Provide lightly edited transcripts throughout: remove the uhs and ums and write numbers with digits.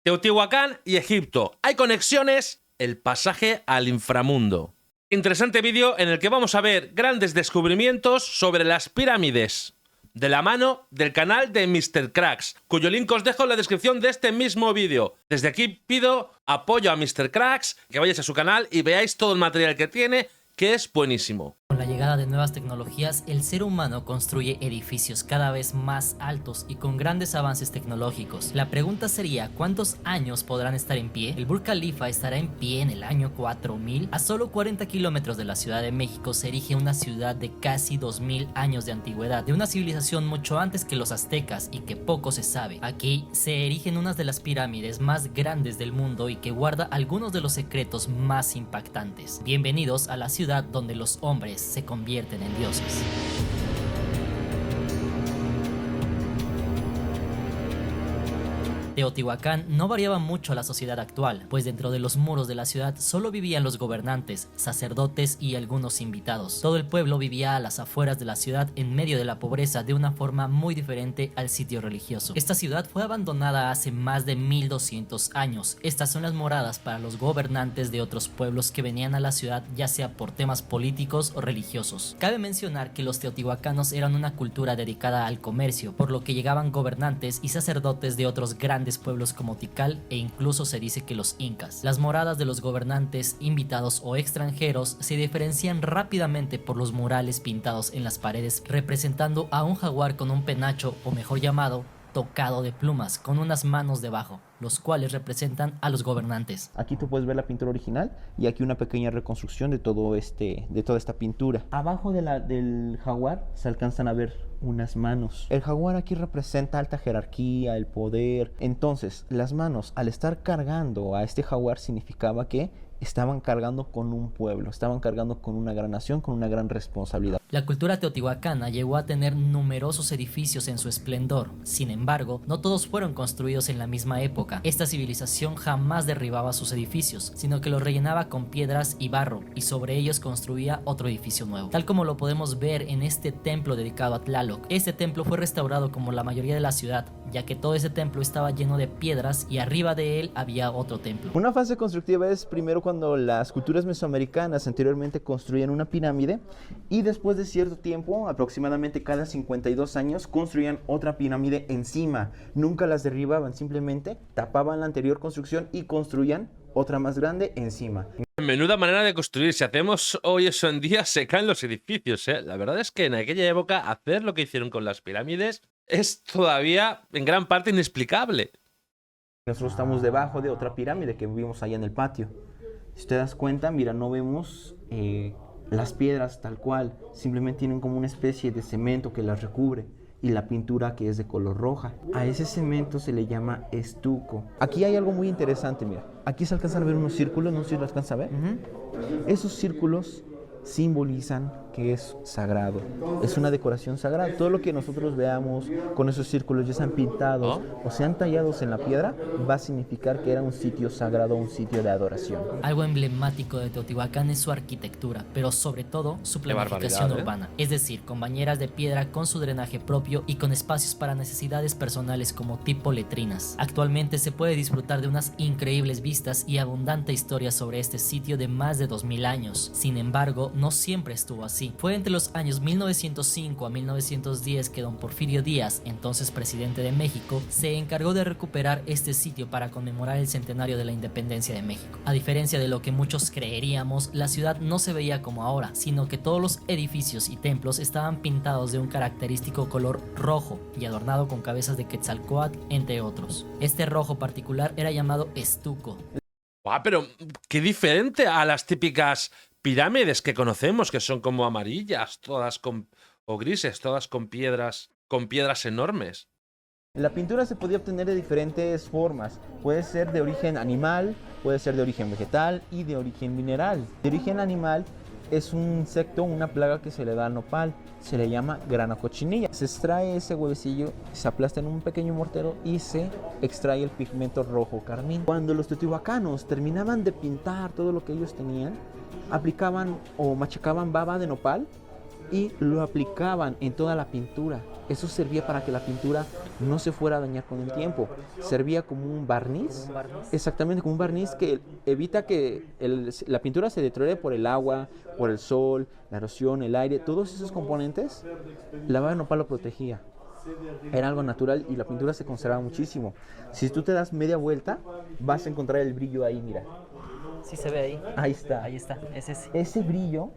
Teotihuacán y Egipto. ¿Hay conexiones? El pasaje al inframundo. Interesante vídeo en el que vamos a ver grandes descubrimientos sobre las pirámides, de la mano del canal de Mr. Cracks, cuyo link os dejo en la descripción de este mismo vídeo. Desde aquí pido apoyo a Mr. Cracks, que vayáis a su canal y veáis todo el material que tiene, que es buenísimo. Con la llegada de nuevas tecnologías, el ser humano construye edificios cada vez más altos y con grandes avances tecnológicos. La pregunta sería, ¿cuántos años podrán estar en pie? El Burj Khalifa estará en pie en el año 4000. A solo 40 kilómetros de la Ciudad de México se erige una ciudad de casi 2000 años de antigüedad, de una civilización mucho antes que los aztecas y que poco se sabe. Aquí se erigen unas de las pirámides más grandes del mundo y que guarda algunos de los secretos más impactantes. Bienvenidos a la ciudad donde los hombres se convierten en dioses. Teotihuacán no variaba mucho a la sociedad actual, pues dentro de los muros de la ciudad solo vivían los gobernantes, sacerdotes y algunos invitados. Todo el pueblo vivía a las afueras de la ciudad en medio de la pobreza de una forma muy diferente al sitio religioso. Esta ciudad fue abandonada hace más de 1200 años. Estas son las moradas para los gobernantes de otros pueblos que venían a la ciudad ya sea por temas políticos o religiosos. Cabe mencionar que los teotihuacanos eran una cultura dedicada al comercio, por lo que llegaban gobernantes y sacerdotes de otros grandes pueblos como Tikal e incluso se dice que los incas. Las moradas de los gobernantes, invitados o extranjeros se diferencian rápidamente por los murales pintados en las paredes representando a un jaguar con un penacho, o mejor llamado, tocado de plumas, con unas manos debajo, los cuales representan a los gobernantes. Aquí tú puedes ver la pintura original y aquí una pequeña reconstrucción de toda esta pintura. Abajo del jaguar se alcanzan a ver unas manos. El jaguar aquí representa alta jerarquía, el poder. Entonces, las manos, al estar cargando a este jaguar, significaba que estaban cargando con un pueblo, estaban cargando con una gran nación, con una gran responsabilidad. La cultura teotihuacana llegó a tener numerosos edificios en su esplendor. Sin embargo, no todos fueron construidos en la misma época. Esta civilización jamás derribaba sus edificios, sino que los rellenaba con piedras y barro, y sobre ellos construía otro edificio nuevo. Tal como lo podemos ver en este templo dedicado a Tlaloc. Este templo fue restaurado como la mayoría de la ciudad, ya que todo ese templo estaba lleno de piedras y arriba de él había otro templo. Una fase constructiva es primero cuando las culturas mesoamericanas anteriormente construían una pirámide y después de cierto tiempo, aproximadamente cada 52 años, construían otra pirámide encima. Nunca las derribaban, simplemente tapaban la anterior construcción y construían otra más grande encima. Menuda manera de construir. Si hacemos hoy eso en día, se caen los edificios, ¿eh? La verdad es que en aquella época hacer lo que hicieron con las pirámides es todavía en gran parte inexplicable. Nosotros estamos debajo de otra pirámide que vimos allá en el patio. Si te das cuenta, mira, no vemos las piedras tal cual, simplemente tienen como una especie de cemento que las recubre y la pintura que es de color roja. A ese cemento se le llama estuco. Aquí hay algo muy interesante, mira. Aquí se alcanzan a ver unos círculos, no sé si lo alcanza a ver. Esos círculos simbolizan que es sagrado, es una decoración sagrada. Todo lo que nosotros veamos con esos círculos ya sean pintados o sean tallados en la piedra, va a significar que era un sitio sagrado, un sitio de adoración. Algo emblemático de Teotihuacán es su arquitectura, pero sobre todo su planificación urbana, es decir, con bañeras de piedra con su drenaje propio y con espacios para necesidades personales como tipo letrinas. Actualmente se puede disfrutar de unas increíbles vistas y abundante historia sobre este sitio de más de 2000 años. Sin embargo, no siempre estuvo así. Fue entre los años 1905 a 1910 que don Porfirio Díaz, entonces presidente de México, se encargó de recuperar este sitio para conmemorar el centenario de la independencia de México. A diferencia de lo que muchos creeríamos, la ciudad no se veía como ahora, sino que todos los edificios y templos estaban pintados de un característico color rojo y adornado con cabezas de Quetzalcóatl, entre otros. Este rojo particular era llamado estuco. Pero qué diferente a las típicas pirámides que conocemos, que son como amarillas, o grises, todas con piedras enormes. La pintura se podía obtener de diferentes formas. Puede ser de origen animal, puede ser de origen vegetal y de origen mineral. De origen animal es un insecto, una plaga que se le da al nopal. Se le llama grana cochinilla. Se extrae ese huevecillo, se aplasta en un pequeño mortero y se extrae el pigmento rojo carmín. Cuando los teotihuacanos terminaban de pintar todo lo que ellos tenían, aplicaban o machacaban baba de nopal y lo aplicaban en toda la pintura. Eso servía para que la pintura no se fuera a dañar con el tiempo. Servía como un barniz, exactamente como un barniz que evita que la pintura se deteriore por el agua, por el sol, la erosión, el aire, todos esos componentes. La baba de nopal lo protegía. Era algo natural y la pintura se conservaba muchísimo. Si tú te das media vuelta, vas a encontrar el brillo ahí, mira. Sí se ve ahí. Ahí está. Ahí está, es ese. Ese brillo,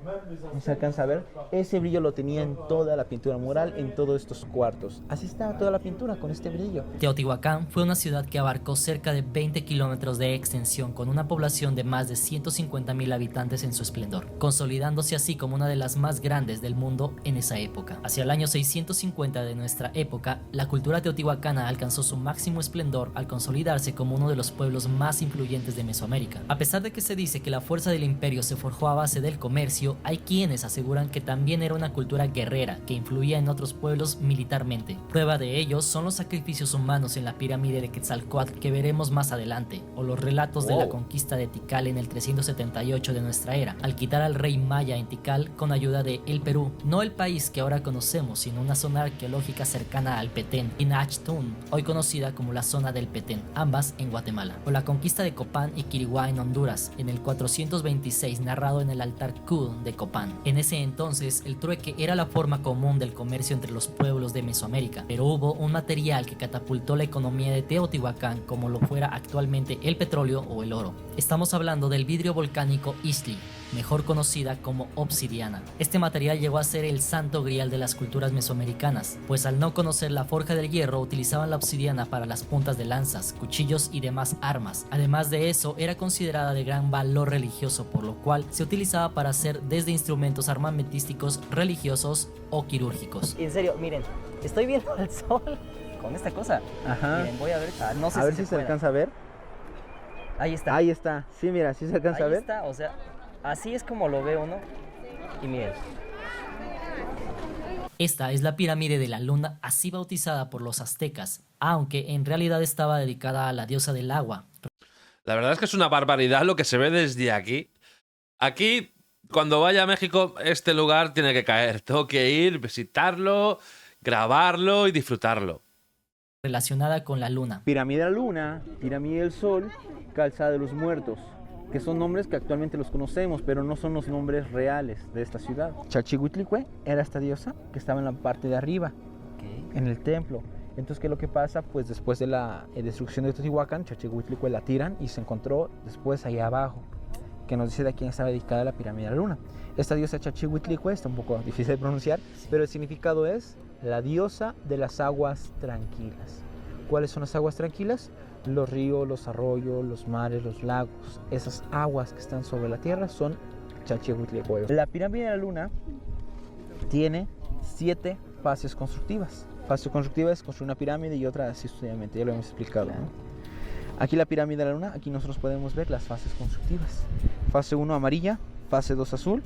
no se alcanza a ver, ese brillo lo tenía en toda la pintura mural, en todos estos cuartos. Así estaba toda la pintura, con este brillo. Teotihuacán fue una ciudad que abarcó cerca de 20 kilómetros de extensión, con una población de más de 150,000 habitantes en su esplendor, consolidándose así como una de las más grandes del mundo en esa época. Hacia el año 650 de nuestra época, la cultura teotihuacana alcanzó su máximo esplendor al consolidarse como uno de los pueblos más influyentes de Mesoamérica. A pesar de que se dice que la fuerza del imperio se forjó a base del comercio, hay quienes aseguran que también era una cultura guerrera que influía en otros pueblos militarmente. Prueba de ello son los sacrificios humanos en la pirámide de Quetzalcóatl que veremos más adelante, o los relatos de la conquista de Tikal en el 378 de nuestra era, al quitar al rey maya en Tikal con ayuda de El Perú, no el país que ahora conocemos, sino una zona arqueológica cercana al Petén, Inachtún, hoy conocida como la zona del Petén, ambas en Guatemala, o la conquista de Copán y Quiriguá en Honduras, en el 426 narrado en el altar Q de Copán. En ese entonces el trueque era la forma común del comercio entre los pueblos de Mesoamérica, pero hubo un material que catapultó la economía de Teotihuacán como lo fuera actualmente el petróleo o el oro. Estamos hablando del vidrio volcánico Iztli, mejor conocida como obsidiana. Este material llegó a ser el santo grial de las culturas mesoamericanas, pues al no conocer la forja del hierro utilizaban la obsidiana para las puntas de lanzas, cuchillos y demás armas. Además de eso, era considerada de gran valor religioso, por lo cual se utilizaba para hacer desde instrumentos armamentísticos, religiosos o quirúrgicos. En serio, miren, estoy viendo el sol con esta cosa. Ajá. Miren, voy a ver, no sé a ver si se alcanza a ver. Ahí está. Ahí está. Sí, mira, sí se alcanza a ver. Ahí está, o sea, así es como lo veo, ¿no? Y miren. Esta es la pirámide de la luna, así bautizada por los aztecas, aunque en realidad estaba dedicada a la diosa del agua. La verdad es que es una barbaridad lo que se ve desde aquí. Aquí, cuando vaya a México, este lugar tiene que caer. Tengo que ir, visitarlo, grabarlo y disfrutarlo. Relacionada con la luna. Pirámide de la luna, pirámide del sol, calzada de los muertos, que son nombres que actualmente los conocemos, pero no son los nombres reales de esta ciudad. Chalchihuitlicue era esta diosa que estaba en la parte de arriba, en el templo. Entonces, ¿qué es lo que pasa? Pues después de la destrucción de Teotihuacán, Chalchihuitlicue la tiran y se encontró después ahí abajo, que nos dice de a quién estaba dedicada la pirámide de la luna. Esta diosa Chalchihuitlicue está un poco difícil de pronunciar, pero el significado es la diosa de las aguas tranquilas. ¿Cuáles son las aguas tranquilas? Los ríos, los arroyos, los mares, los lagos. Esas aguas que están sobre la tierra son Chalchihuitlicue. La pirámide de la luna tiene 7 fases constructivas. Fase constructiva es construir una pirámide y otra así sucesivamente, ya lo hemos explicado, ¿no? Aquí la pirámide de la luna, aquí nosotros podemos ver las fases constructivas. Fase 1 amarilla, fase 2 azul,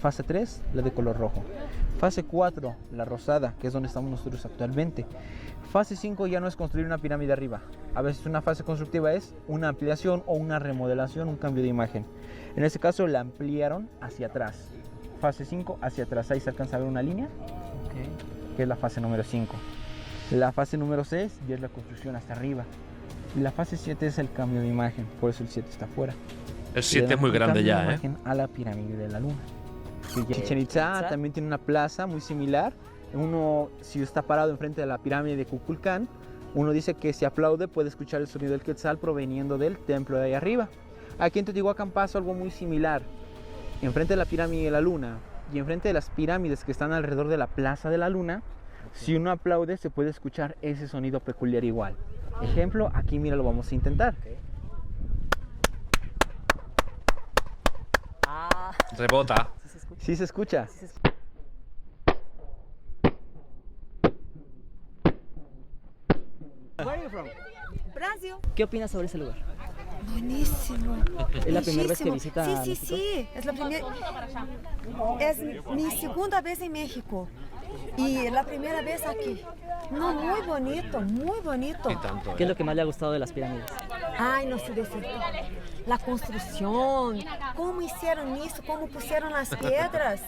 fase 3 la de color rojo. Fase 4 la rosada, que es donde estamos nosotros actualmente. Fase 5 ya no es construir una pirámide arriba. A veces una fase constructiva es una ampliación o una remodelación, un cambio de imagen. En este caso la ampliaron hacia atrás. Fase 5 hacia atrás, ahí se alcanza a ver una línea, que es la fase número 5. La fase número 6 ya es la construcción hasta arriba. Y la fase 7 es el cambio de imagen, por eso el 7 está afuera. El 7 es muy grande ya, imagen a la pirámide de la luna. Chichén Itzá también tiene una plaza muy similar. Uno, si está parado enfrente de la pirámide de Kukulcán, uno dice que si aplaude puede escuchar el sonido del quetzal proveniendo del templo de ahí arriba. Aquí en Teotihuacán pasa algo muy similar. Enfrente de la pirámide de la luna y enfrente de las pirámides que están alrededor de la plaza de la luna, si uno aplaude se puede escuchar ese sonido peculiar igual. Ejemplo, aquí mira, lo vamos a intentar. Rebota. ¿Sí se escucha? Where are you from? Brasil. ¿Qué opinas sobre ese lugar? Buenísimo. ¿Es la primera vez que Bellísimo. visita Sí, México? sí. Es mi segunda vez en México. Y la primera vez aquí. No, muy bonito, muy bonito. Y tanto, ¿Qué es lo que más le ha gustado de las pirámides? Ay, no sé decirte. La construcción, cómo hicieron eso, cómo pusieron las piedras.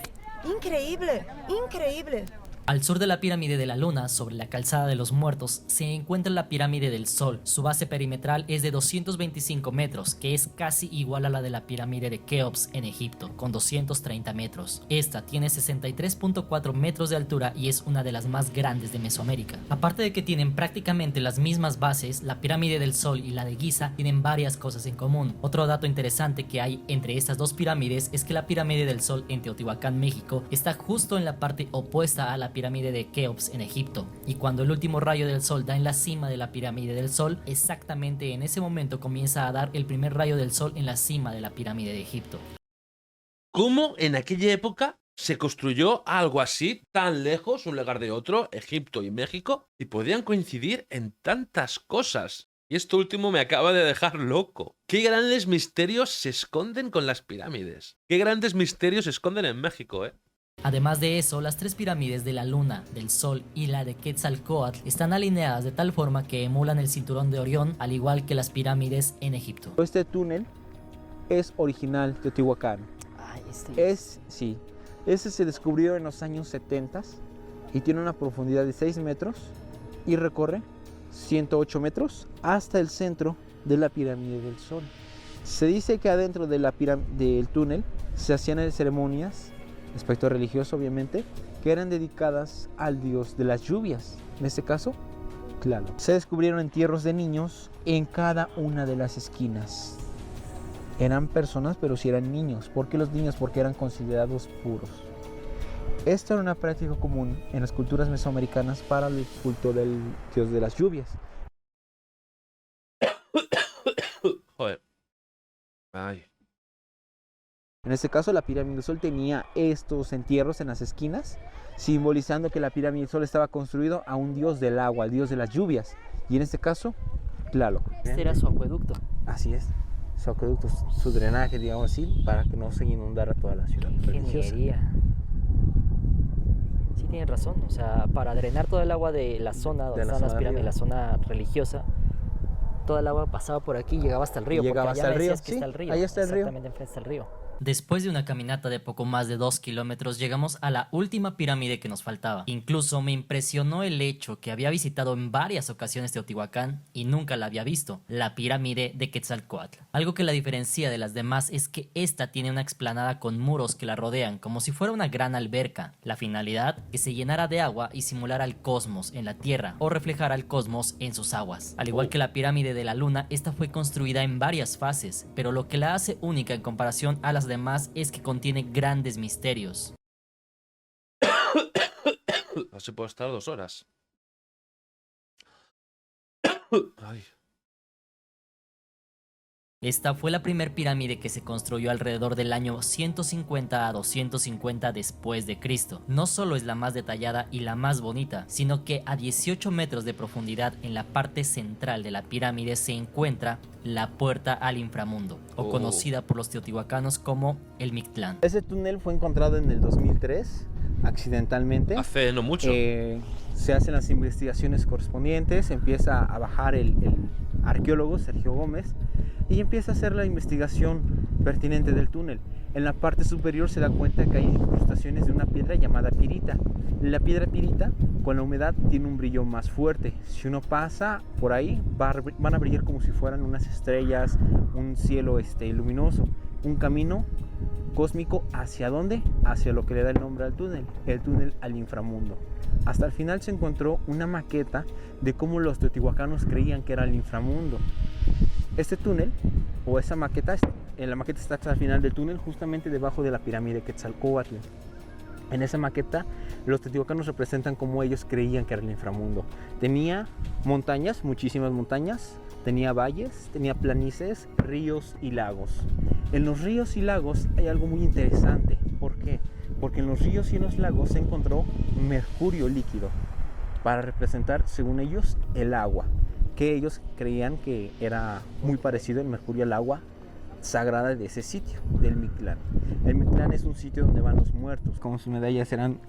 Increíble, increíble. Al sur de la pirámide de la Luna, sobre la calzada de los muertos, se encuentra la pirámide del Sol. Su base perimetral es de 225 metros, que es casi igual a la de la pirámide de Keops en Egipto, con 230 metros. Esta tiene 63.4 metros de altura y es una de las más grandes de Mesoamérica. Aparte de que tienen prácticamente las mismas bases, la pirámide del Sol y la de Giza tienen varias cosas en común. Otro dato interesante que hay entre estas dos pirámides es que la pirámide del Sol en Teotihuacán, México, está justo en la parte opuesta a la pirámide de Keops en Egipto, y cuando el último rayo del sol da en la cima de la pirámide del Sol, exactamente en ese momento comienza a dar el primer rayo del sol en la cima de la pirámide de Egipto. ¿Cómo en aquella época se construyó algo así, tan lejos, un lugar de otro, Egipto y México, y podían coincidir en tantas cosas? Y esto último me acaba de dejar loco. ¿Qué grandes misterios se esconden con las pirámides? ¿Qué grandes misterios se esconden en México, eh? Además de eso, las tres pirámides de la Luna, del Sol y la de Quetzalcóatl están alineadas de tal forma que emulan el cinturón de Orión, al igual que las pirámides en Egipto. Este túnel es original de Teotihuacán. Ay, este Sí, ese se descubrió en los años 70 y tiene una profundidad de 6 metros y recorre 108 metros hasta el centro de la pirámide del Sol. Se dice que adentro de del túnel se hacían ceremonias, aspecto religioso obviamente, que eran dedicadas al dios de las lluvias, en este caso, Tlaloc. Se descubrieron entierros de niños en cada una de las esquinas. Eran personas, pero sí eran niños. ¿Por qué los niños? Porque eran considerados puros. Esto era una práctica común en las culturas mesoamericanas para el culto del dios de las lluvias. Joder. Ay. En este caso, la pirámide del Sol tenía estos entierros en las esquinas, simbolizando que la pirámide del Sol estaba construido a un dios del agua, al dios de las lluvias. Y en este caso, Tlaloc. Este era su acueducto. Así es. Su acueducto, su drenaje, digamos así, para que no se inundara toda la ciudad religiosa. Ingeniería. Sí, tienen razón. O sea, para drenar todo el agua de la zona donde están las pirámides, la zona religiosa, toda el agua pasaba por aquí y llegaba hasta el río. Llegaba porque hasta allá el me río, decías que sí, está el río. ahí está el río. Exactamente enfrente está el río. Después de una caminata de poco más de 2 kilómetros, llegamos a la última pirámide que nos faltaba. Incluso me impresionó el hecho que había visitado en varias ocasiones Teotihuacán y nunca la había visto, la pirámide de Quetzalcóatl. Algo que la diferencia de las demás es que esta tiene una explanada con muros que la rodean, como si fuera una gran alberca. La finalidad, que se llenara de agua y simulara el cosmos en la Tierra, o reflejara el cosmos en sus aguas. Al igual que la pirámide de la Luna, esta fue construida en varias fases, pero lo que la hace única en comparación a las demás es que contiene grandes misterios. Así puedo estar 2 horas. Ay. Esta fue la primer pirámide que se construyó alrededor del año 150 a 250 después de Cristo. No solo es la más detallada y la más bonita, sino que a 18 metros de profundidad en la parte central de la pirámide se encuentra la puerta al inframundo, o conocida por los teotihuacanos como el Mictlán. Ese túnel fue encontrado en el 2003, accidentalmente. Hace no mucho. Se hacen las investigaciones correspondientes, empieza a bajar el arqueólogo Sergio Gómez y empieza a hacer la investigación pertinente del túnel. En la parte superior se da cuenta que hay incrustaciones de una piedra llamada pirita. La piedra pirita, con la humedad, tiene un brillo más fuerte. Si uno pasa por ahí, van a brillar como si fueran unas estrellas, un cielo luminoso, un camino cósmico. ¿Hacia dónde? Hacia lo que le da el nombre al túnel, el túnel al inframundo. Hasta el final se encontró una maqueta de cómo los teotihuacanos creían que era el inframundo. Este túnel, o esa maqueta, la maqueta está hasta el final del túnel, justamente debajo de la pirámide Quetzalcóatl. En esa maqueta, los teotihuacanos representan como ellos creían que era el inframundo. Tenía montañas, muchísimas montañas, tenía valles, tenía planicies, ríos y lagos. En los ríos y lagos hay algo muy interesante. ¿Por qué? Porque en los ríos y en los lagos se encontró mercurio líquido para representar, según ellos, el agua, que ellos creían que era muy parecido el mercurio al agua sagrada de ese sitio, del Mictlán. El Mictlán es un sitio donde van los muertos. Como sus medallas eran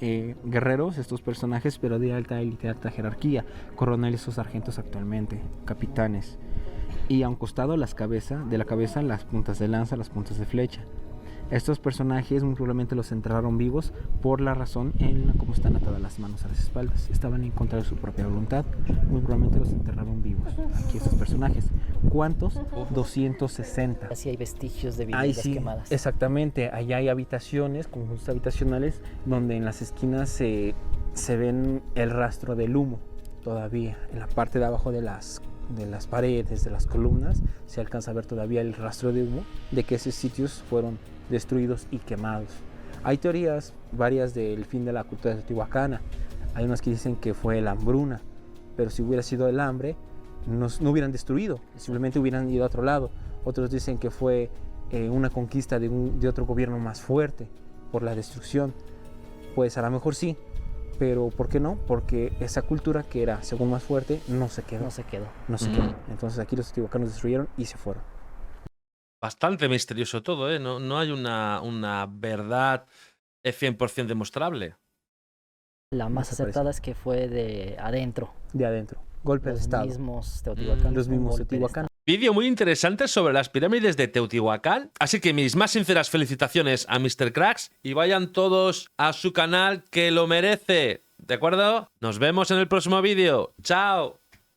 guerreros, estos personajes, pero de alta élite, alta jerarquía, coroneles o sargentos actualmente, capitanes. Y a un costado de la cabeza, las puntas de lanza, las puntas de flecha. Estos personajes muy probablemente los enterraron vivos por la razón en la cómo están atadas las manos a las espaldas. Estaban en contra de su propia voluntad. Muy probablemente los enterraron vivos. Aquí estos personajes. ¿Cuántos? 260. Así hay vestigios de Ahí viviendas sí, quemadas. exactamente. Allá hay habitaciones, conjuntos habitacionales, donde en las esquinas se ven el rastro del humo todavía. En la parte de abajo de las paredes, de las columnas, se alcanza a ver todavía el rastro de humo de que esos sitios fueron destruidos y quemados. Hay teorías varias del fin de la cultura teotihuacana. Hay unas que dicen que fue la hambruna, pero si hubiera sido el hambre, no hubieran destruido, simplemente hubieran ido a otro lado. Otros dicen que fue una conquista de otro gobierno más fuerte por la destrucción. Pues a lo mejor sí, pero ¿por qué no? Porque esa cultura que era según más fuerte no se quedó. No se quedó. No se quedó. Entonces aquí los teotihuacanos destruyeron y se fueron. Bastante misterioso todo, ¿eh? No hay una verdad 100% demostrable. La más ¿No te acertada parece? es que fue de adentro. De adentro. Golpe de Los estado. mismos teotihuacanos. Los un mismos golpe de teotihuacanos. Vídeo muy interesante sobre las pirámides de Teotihuacán. Así que mis más sinceras felicitaciones a Mr. Cracks y vayan todos a su canal que lo merece. ¿De acuerdo? Nos vemos en el próximo vídeo. ¡Chao!